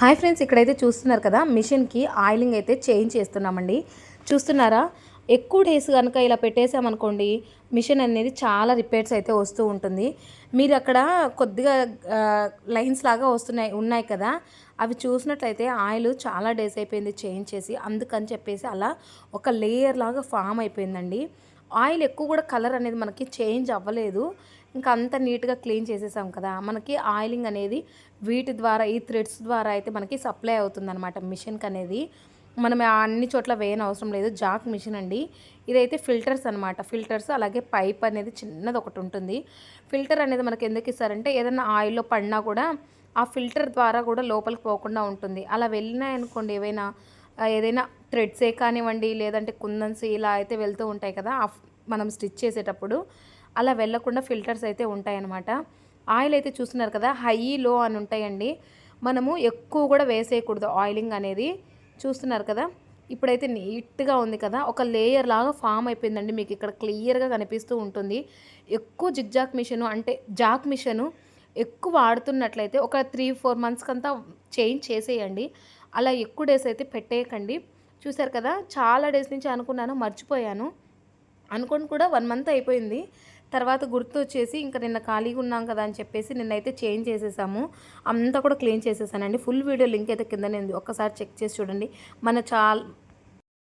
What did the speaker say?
Hi friends, ఇక్కడైతే చూస్తున్నారు కదా, మిషన్కి ఆయిలింగ్ అయితే చేంజ్ చేస్తున్నామండి. చూస్తున్నారా? ఎక్కువ డేస్ కనుక ఇలా పెట్టేసామనుకోండి, మిషన్ అనేది చాలా రిపేర్స్ అయితే వస్తూ ఉంటుంది. మీరు అక్కడ కొద్దిగా లైన్స్ లాగా ఉన్నాయి కదా, అవి చూసినట్లయితే ఆయిల్ చాలా డేస్ అయిపోయింది చేంజ్ చేసి, అందుకని చెప్పేసి అలా ఒక లేయర్ లాగా ఫామ్ అయిపోయిందండి. ఆయిల్ ఎక్కువ కూడా కలర్ అనేది మనకి చేంజ్ అవ్వలేదు. ఇంకా అంత నీట్గా క్లీన్ చేసేసాం కదా, మనకి ఆయిలింగ్ అనేది వీటి ద్వారా, ఈ థ్రెడ్స్ ద్వారా అయితే మనకి సప్లై అవుతుందన్నమాట మిషన్కి అనేది. మనం అన్ని చోట్ల వేయని అవసరం లేదు. జాక్ మిషన్ అండి. ఇదైతే ఫిల్టర్స్ అనమాట. ఫిల్టర్స్ అలాగే పైప్ అనేది చిన్నది ఒకటి ఉంటుంది. ఫిల్టర్ అనేది మనకి ఎందుకు ఇస్తారంటే, ఏదైనా ఆయిల్లో పడినా కూడా ఆ ఫిల్టర్ ద్వారా కూడా లోపలికి పోకుండా ఉంటుంది. అలా వెళ్ళినాయనుకోండి, ఏదైనా థ్రెడ్సే కానివ్వండి, లేదంటే కుందన్స్ ఇలా అయితే వెళ్తూ ఉంటాయి కదా, మనం స్టిచ్ చేసేటప్పుడు అలా వెళ్ళకుండా ఫిల్టర్స్ అయితే ఉంటాయన్నమాట. ఆయిల్ అయితే చూస్తున్నారు కదా, హై లో అని ఉంటాయండి. మనము ఎక్కువ కూడా వేసేయకూడదు ఆయిలింగ్ అనేది. చూస్తున్నారు కదా, ఇప్పుడైతే నీట్గా ఉంది కదా, ఒక లేయర్ లాగా ఫామ్ అయిపోయిందండి. మీకు ఇక్కడ క్లియర్గా కనిపిస్తూ ఉంటుంది. ఎక్కువ జిగ్జాక్ మిషను అంటే జాక్ మిషను ఎక్కువ వాడుతున్నట్లయితే ఒక 3-4 మంత్స్కంతా చేంజ్ చేసేయండి. అలా ఎక్కువ డేస్ అయితే పెట్టేయకండి. చూసారు కదా, చాలా డేస్ నుంచి అనుకున్నాను, మర్చిపోయాను. అనుకోని కూడా 1 మంత్ అయిపోయింది. తర్వాత గుర్తొచ్చేసి ఇంక నిన్న ఖాళీగా ఉన్నాం కదా అని చెప్పేసి నిన్నైతే చేంజ్ చేసేసాము. అంతా కూడా క్లీన్ చేసేసానండి. ఫుల్ వీడియో లింక్ అయితే కిందనే ఉంది. ఒక్కసారి చెక్ చేసి చూడండి. మన